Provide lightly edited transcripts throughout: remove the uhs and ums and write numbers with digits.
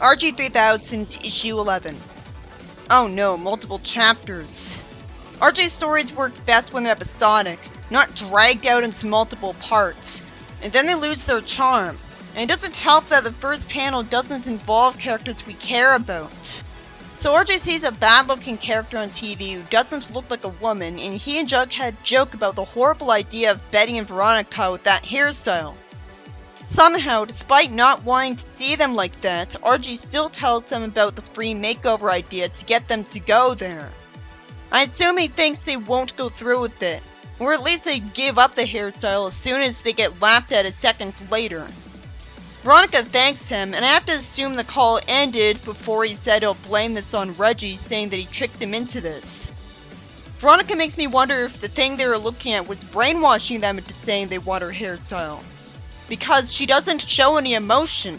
Archie 3000, Issue 11. Oh no, multiple chapters. Archie's stories work best when they're episodic, not dragged out into multiple parts, and then they lose their charm. And it doesn't help that the first panel doesn't involve characters we care about. So Archie sees a bad-looking character on TV who doesn't look like a woman, and he and Jughead joke about the horrible idea of Betty and Veronica with that hairstyle. Somehow, despite not wanting to see them like that, Archie still tells them about the free makeover idea to get them to go there. I assume he thinks they won't go through with it, or at least they give up the hairstyle as soon as they get laughed at a second later. Veronica thanks him, and I have to assume the call ended before he said he'll blame this on Reggie, saying that he tricked him into this. Veronica makes me wonder if the thing they were looking at was brainwashing them into saying they want her hairstyle. Because she doesn't show any emotion.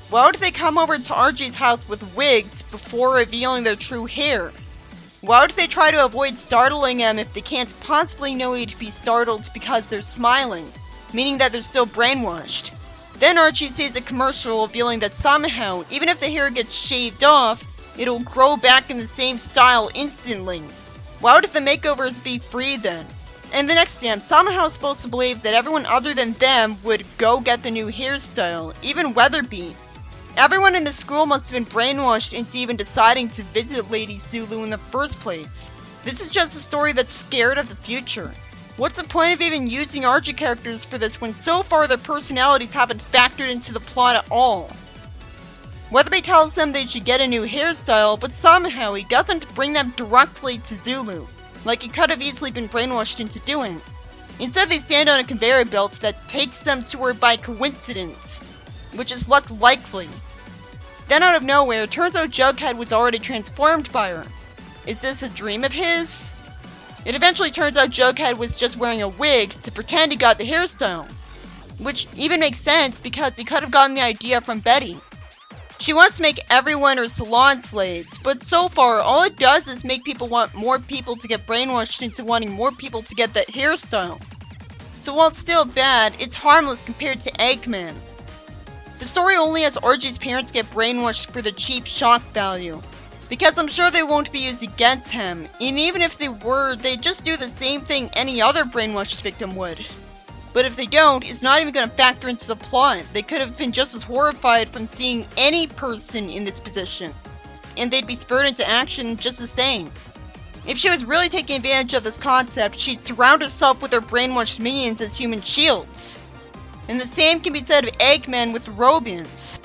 Why would they come over to Archie's house with wigs before revealing their true hair? Why would they try to avoid startling him if they can't possibly know he'd be startled because they're smiling, meaning that they're still brainwashed? Then Archie sees a commercial revealing that somehow, even if the hair gets shaved off, it'll grow back in the same style instantly. Why would the makeovers be free then? And the next day I'm somehow supposed to believe that everyone other than them would go get the new hairstyle, even Weatherby. Everyone in the school must have been brainwashed into even deciding to visit Lady Zulu in the first place. This is just a story that's scared of the future. What's the point of even using Archie characters for this when so far their personalities haven't factored into the plot at all? Weatherby tells them they should get a new hairstyle, but somehow he doesn't bring them directly to Zulu, like he could have easily been brainwashed into doing. Instead they stand on a conveyor belt that takes them to her by coincidence, which is less likely. Then out of nowhere, it turns out Jughead was already transformed by her. Is this a dream of his? It eventually turns out Jughead was just wearing a wig to pretend he got the hairstyle, which even makes sense because he could have gotten the idea from Betty. She wants to make everyone her salon slaves, but so far all it does is make people want more people to get brainwashed into wanting more people to get that hairstyle. So while it's still bad, it's harmless compared to Eggman. The story only has Archie's parents get brainwashed for the cheap shock value, because I'm sure they won't be used against him, and even if they were, they'd just do the same thing any other brainwashed victim would. But if they don't, it's not even going to factor into the plot. They could have been just as horrified from seeing any person in this position, and they'd be spurred into action just the same. If she was really taking advantage of this concept, she'd surround herself with her brainwashed minions as human shields. And the same can be said of Eggman with the Robians.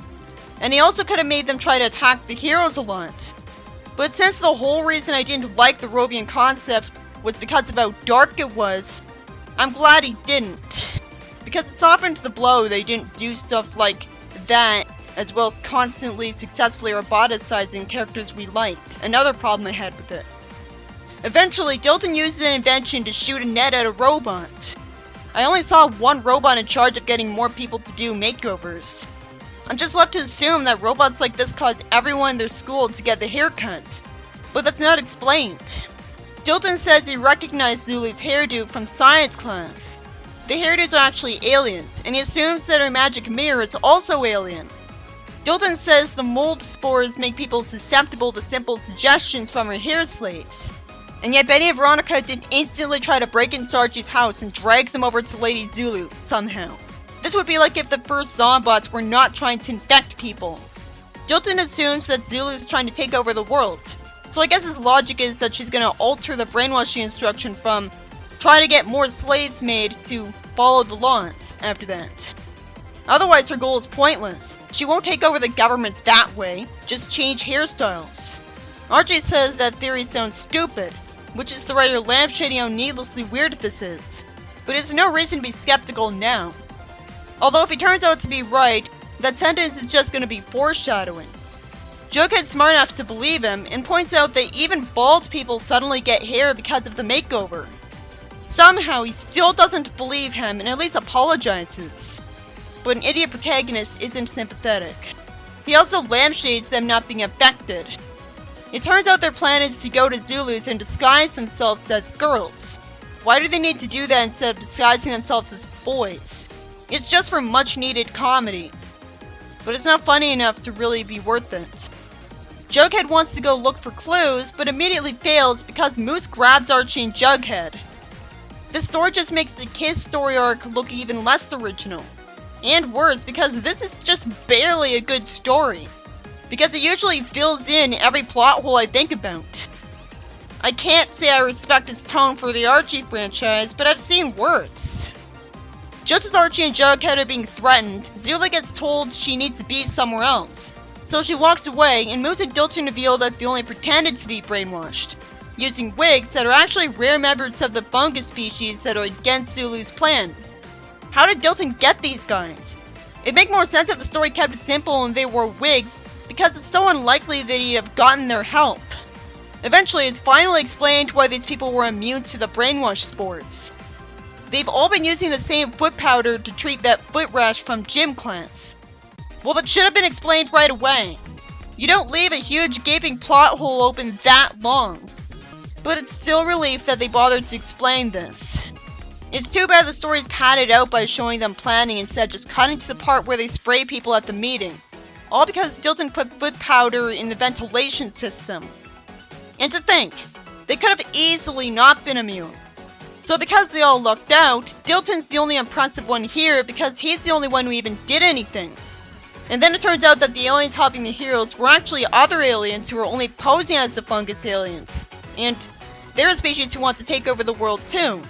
And he also could have made them try to attack the heroes a lot. But since the whole reason I didn't like the Robian concept was because of how dark it was, I'm glad he didn't. Because it softened the blow they didn't do stuff like that, as well as constantly successfully roboticizing characters we liked. Another problem I had with it. Eventually, Dilton used an invention to shoot a net at a robot. I only saw one robot in charge of getting more people to do makeovers. I'm just left to assume that robots like this cause everyone in their school to get the haircut. But that's not explained. Dilton says he recognized Zulu's hairdo from science class. The hairdos are actually aliens, and he assumes that her magic mirror is also alien. Dilton says the mold spores make people susceptible to simple suggestions from her hair slaves. And yet Betty and Veronica didn't instantly try to break into Archie's house and drag them over to Lady Zulu, somehow. This would be like if the first Zombots were not trying to infect people. Dilton assumes that Zulu's trying to take over the world. So I guess his logic is that she's going to alter the brainwashing instruction from try to get more slaves made to follow the laws after that. Otherwise her goal is pointless. She won't take over the governments that way, just change hairstyles. Archie says that theory sounds stupid, which is the writer lampshading how needlessly weird this is. But it's no reason to be skeptical now. Although if he turns out to be right, that sentence is just going to be foreshadowing. Jughead's smart enough to believe him, and points out that even bald people suddenly get hair because of the makeover. Somehow he still doesn't believe him and at least apologizes. But an idiot protagonist isn't sympathetic. He also lampshades them not being affected. It turns out their plan is to go to Zulu's and disguise themselves as girls. Why do they need to do that instead of disguising themselves as boys? It's just for much needed comedy. but it's not funny enough to really be worth it. Jughead wants to go look for clues, but immediately fails because Moose grabs Archie and Jughead. This story just makes the Kiss story arc look even less original. And worse, because this is just barely a good story. Because it usually fills in every plot hole I think about. I can't say I respect its tone for the Archie franchise, but I've seen worse. Just as Archie and Jughead are being threatened, Zulu gets told she needs to be somewhere else. So she walks away, and Moose and Dilton reveal that they only pretended to be brainwashed, using wigs that are actually rare members of the fungus species that are against Zulu's plan. How did Dilton get these guys? It'd make more sense if the story kept it simple and they wore wigs, because it's so unlikely that he'd have gotten their help. Eventually, it's finally explained why these people were immune to the brainwash spores. They've all been using the same foot powder to treat that foot rash from gym class. Well, that should have been explained right away. You don't leave a huge gaping plot hole open that long. But it's still a relief that they bothered to explain this. It's too bad the story's padded out by showing them planning instead of just cutting to the part where they spray people at the meeting. All because Dilton put foot powder in the ventilation system. And to think, they could have easily not been immune. So because they all lucked out, Dilton's the only impressive one here because he's the only one who even did anything. And then it turns out that the aliens helping the heroes were actually other aliens who were only posing as the fungus aliens. And they're a species who want to take over the world too.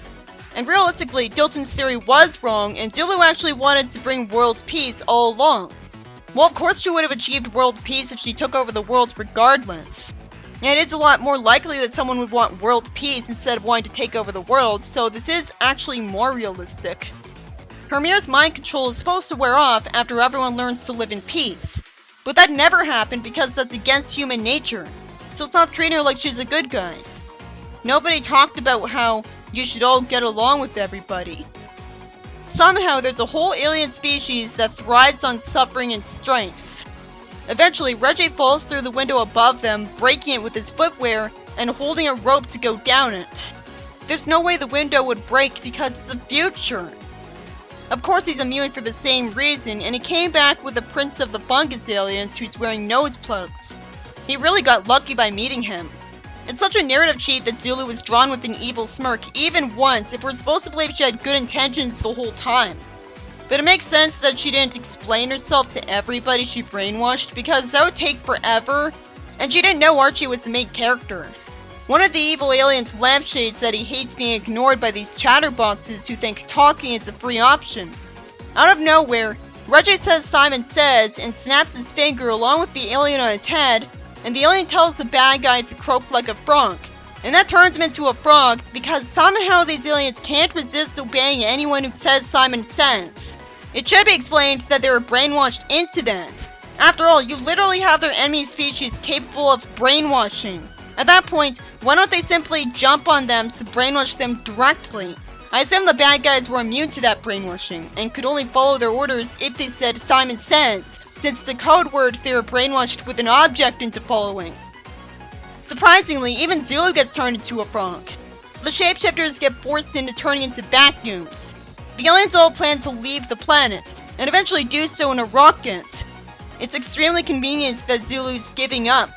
And realistically, Dilton's theory was wrong, and Zulu actually wanted to bring world peace all along. Well, of course she would have achieved world peace if she took over the world regardless. And it's a lot more likely that someone would want world peace instead of wanting to take over the world, so this is actually more realistic. Hermia's mind control is supposed to wear off after everyone learns to live in peace. But that never happened because that's against human nature, so stop treating her like she's a good guy. Nobody talked about how you should all get along with everybody. Somehow there's a whole alien species that thrives on suffering and strength. Eventually, Reggie falls through the window above them, breaking it with his footwear and holding a rope to go down it. There's no way the window would break because it's the future. Of course he's immune for the same reason, and he came back with the prince of the fungus aliens who's wearing nose plugs. He really got lucky by meeting him. It's such a narrative cheat that Zulu was drawn with an evil smirk even once if we're supposed to believe she had good intentions the whole time. But it makes sense that she didn't explain herself to everybody she brainwashed because that would take forever, and she didn't know Archie was the main character. One of the evil aliens lampshades that he hates being ignored by these chatterboxes who think talking is a free option. Out of nowhere, Reggie says Simon Says and snaps his finger along with the alien on his head, and the alien tells the bad guy to croak like a frog. And that turns him into a frog because somehow these aliens can't resist obeying anyone who says Simon Says. It should be explained that they were brainwashed into that. After all, you literally have their enemy species capable of brainwashing. At that point, why don't they simply jump on them to brainwash them directly? I assume the bad guys were immune to that brainwashing, and could only follow their orders if they said Simon Says, since the code word they were brainwashed with an object into following. Surprisingly, even Zulu gets turned into a frog. The shapeshifters get forced into turning into vacuums. The aliens all plan to leave the planet, and eventually do so in a rocket. It's extremely convenient that Zulu's giving up.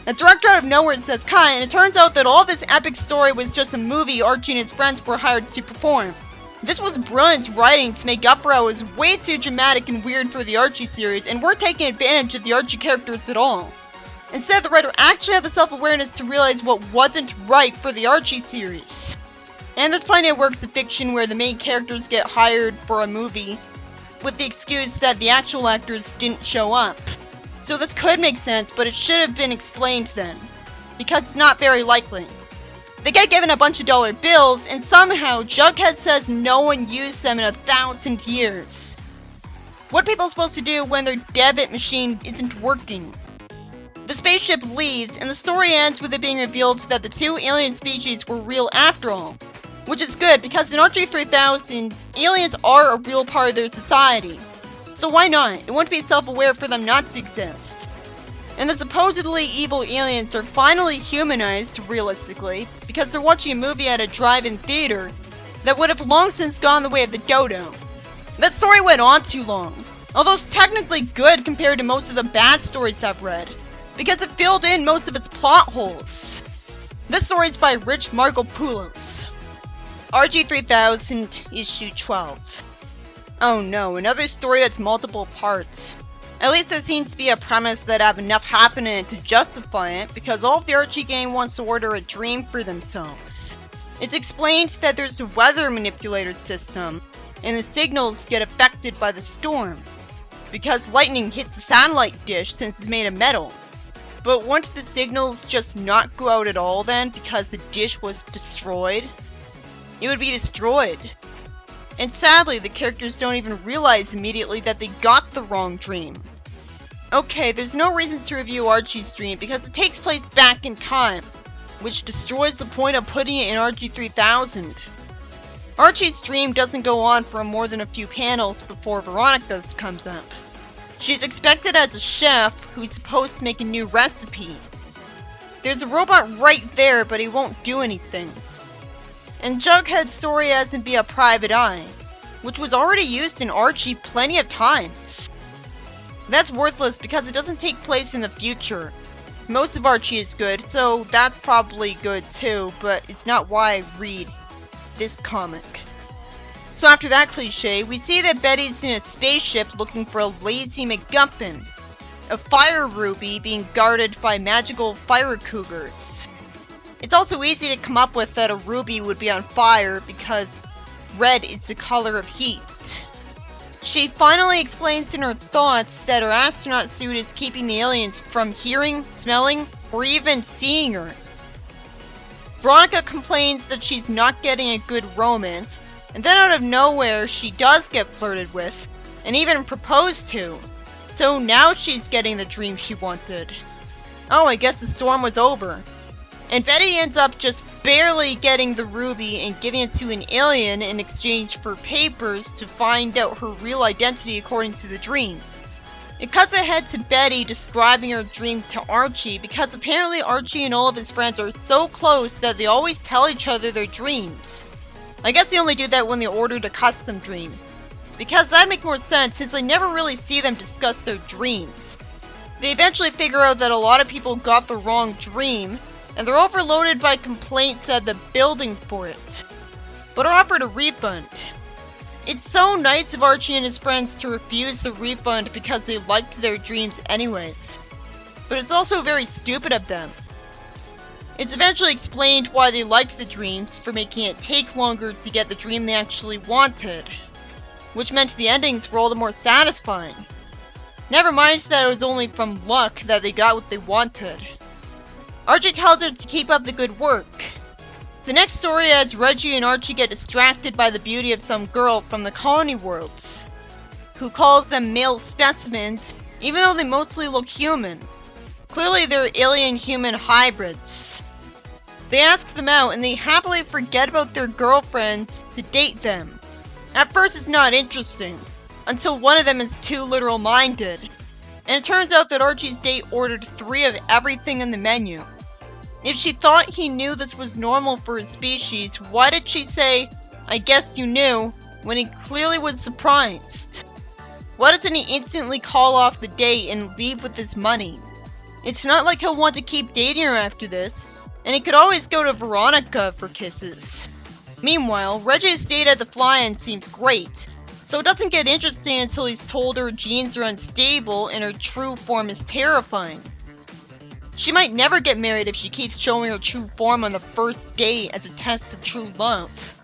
The director out of nowhere says Kai, and it turns out that all this epic story was just a movie Archie and his friends were hired to perform. This was brilliant writing to make up for how it was way too dramatic and weird for the Archie series, and weren't taking advantage of the Archie characters at all. Instead, the writer actually had the self-awareness to realize what wasn't right for the Archie series. And there's plenty of works of fiction where the main characters get hired for a movie, with the excuse that the actual actors didn't show up. So this could make sense, but it should have been explained then, because it's not very likely. They get given a bunch of dollar bills, and somehow Jughead says no one used them in 1,000 years. What are people supposed to do when their debit machine isn't working? The spaceship leaves, and the story ends with it being revealed that the two alien species were real after all. Which is good, because in Archie 3000, aliens are a real part of their society. So why not? It wouldn't be self-aware for them not to exist. And the supposedly evil aliens are finally humanized, realistically, because they're watching a movie at a drive-in theater that would have long since gone the way of the dodo. That story went on too long. although it's technically good compared to most of the bad stories I've read, because it filled in most of its plot holes. This story is by Rich Margopoulos. Archie 3000, issue 12. Oh no, another story that's multiple parts. At least there seems to be a premise that have enough happen in it to justify it, because all of the Archie gang wants to order a dream for themselves. It's explained that there's a weather manipulator system, and the signals get affected by the storm, because lightning hits the satellite dish since it's made of metal. But wouldn't the signals just not go out at all then, because the dish was destroyed? It would be destroyed. And sadly, the characters don't even realize immediately that they got the wrong dream. Okay, there's no reason to review Archie's dream because it takes place back in time, which destroys the point of putting it in Archie 3000. Archie's dream doesn't go on for more than a few panels before Veronica's comes up. She's expected as a chef who's supposed to make a new recipe. There's a robot right there, but he won't do anything. And Jughead's story has him be a private eye, which was already used in Archie plenty of times. That's worthless because it doesn't take place in the future. Most of Archie is good, so that's probably good too, but it's not why I read this comic. So after that cliche, we see that Betty's in a spaceship looking for a lazy MacGuffin, a fire ruby being guarded by magical fire cougars. It's also easy to come up with that a ruby would be on fire because red is the color of heat. She finally explains in her thoughts that her astronaut suit is keeping the aliens from hearing, smelling, or even seeing her. Veronica complains that she's not getting a good romance, and then out of nowhere she does get flirted with, and even proposed to. So now she's getting the dream she wanted. Oh, I guess the storm was over. And Betty ends up just barely getting the ruby and giving it to an alien in exchange for papers to find out her real identity according to the dream. It cuts ahead to Betty describing her dream to Archie because apparently Archie and all of his friends are so close that they always tell each other their dreams. I guess they only do that when they ordered a custom dream, because that'd make more sense since they never really see them discuss their dreams. They eventually figure out that a lot of people got the wrong dream, and they're overloaded by complaints at the building for it, but are offered a refund. It's so nice of Archie and his friends to refuse the refund because they liked their dreams anyways, but it's also very stupid of them. It's eventually explained why they liked the dreams for making it take longer to get the dream they actually wanted, which meant the endings were all the more satisfying. Never mind that it was only from luck that they got what they wanted. Archie tells her to keep up the good work. The next story has Reggie and Archie get distracted by the beauty of some girl from the colony worlds, who calls them male specimens, even though they mostly look human. Clearly they're alien-human hybrids. They ask them out and they happily forget about their girlfriends to date them. At first it's not interesting, until one of them is too literal-minded, and it turns out that Archie's date ordered 3 of everything in the menu. If she thought he knew this was normal for his species, why did she say, "I guess you knew," when he clearly was surprised? Why doesn't he instantly call off the date and leave with his money? It's not like he'll want to keep dating her after this, and he could always go to Veronica for kisses. Meanwhile, Reggie's date at the fly-in seems great, so it doesn't get interesting until he's told her genes are unstable and her true form is terrifying. She might never get married if she keeps showing her true form on the first date as a test of true love.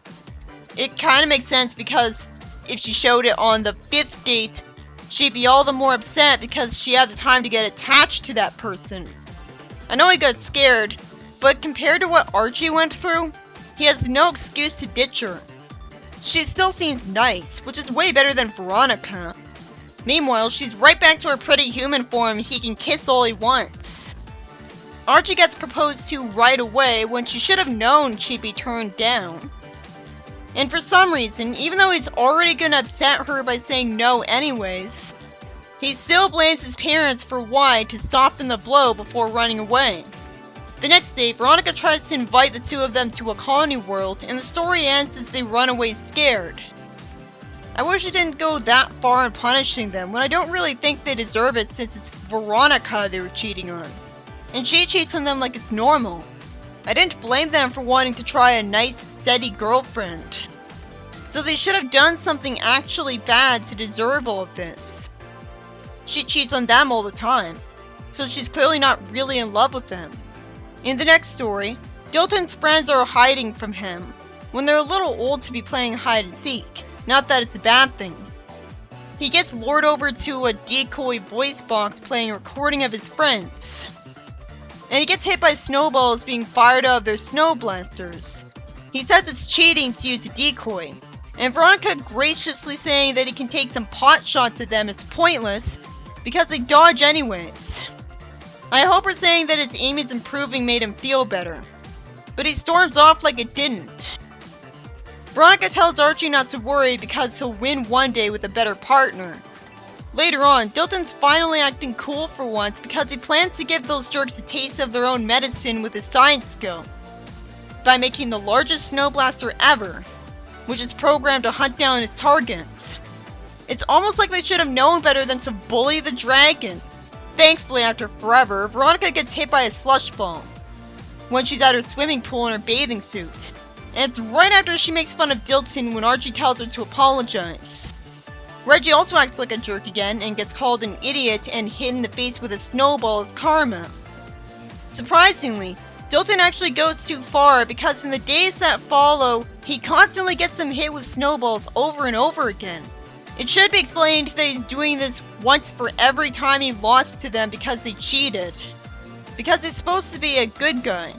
It kinda makes sense because if she showed it on the 5th date, she'd be all the more upset because she had the time to get attached to that person. I know he got scared, but compared to what Archie went through, he has no excuse to ditch her. She still seems nice, which is way better than Veronica. Meanwhile, she's right back to her pretty human form he can kiss all he wants. Archie gets proposed to right away when she should have known she'd be turned down. And for some reason, even though he's already gonna upset her by saying no anyways, he still blames his parents for why to soften the blow before running away. The next day, Veronica tries to invite the 2 of them to a colony world, and the story ends as they run away scared. I wish I didn't go that far in punishing them when I don't really think they deserve it since it's Veronica they were cheating on. And she cheats on them like it's normal. I didn't blame them for wanting to try a nice, steady girlfriend. So they should have done something actually bad to deserve all of this. She cheats on them all the time, so she's clearly not really in love with them. In the next story, Dilton's friends are hiding from him when they're a little old to be playing hide and seek. Not that it's a bad thing. He gets lured over to a decoy voice box playing a recording of his friends. And he gets hit by snowballs being fired out of their snow blasters. He says it's cheating to use a decoy. And Veronica graciously saying that he can take some pot shots at them is pointless because they dodge anyways. I hope her saying that his aim is improving made him feel better. But he storms off like it didn't. Veronica tells Archie not to worry because he'll win one day with a better partner. Later on, Dilton's finally acting cool for once because he plans to give those jerks a taste of their own medicine with his science skill. By making the largest snow blaster ever, which is programmed to hunt down his targets. It's almost like they should have known better than to bully the dragon. Thankfully, after forever, Veronica gets hit by a slush ball when she's at her swimming pool in her bathing suit. And it's right after she makes fun of Dilton when Archie tells her to apologize. Reggie also acts like a jerk again and gets called an idiot and hit in the face with a snowball as karma. Surprisingly, Dilton actually goes too far because in the days that follow, he constantly gets them hit with snowballs over and over again. It should be explained that he's doing this once for every time he lost to them because they cheated. Because he's supposed to be a good guy.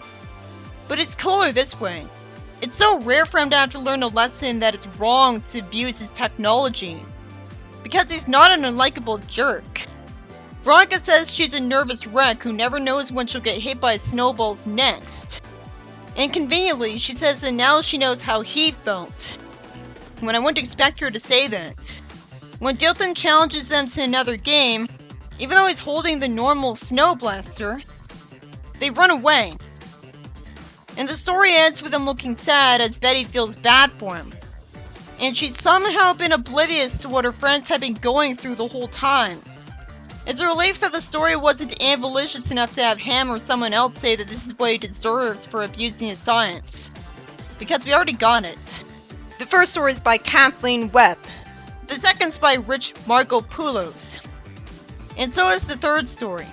But it's cooler this way. It's so rare for him to have to learn a lesson that it's wrong to abuse his technology. Because he's not an unlikable jerk. Veronica says she's a nervous wreck who never knows when she'll get hit by snowballs next. And conveniently, she says that now she knows how he felt. When I wouldn't expect her to say that. When Dilton challenges them to another game, even though he's holding the normal snow blaster, they run away. And the story ends with him looking sad as Betty feels bad for him. And she's somehow been oblivious to what her friends had been going through the whole time. It's a relief that the story wasn't avaricious enough to have him or someone else say that this is what he deserves for abusing his science. Because we already got it. The first story is by Kathleen Webb. The second's by Rich Margopoulos. And so is the third story.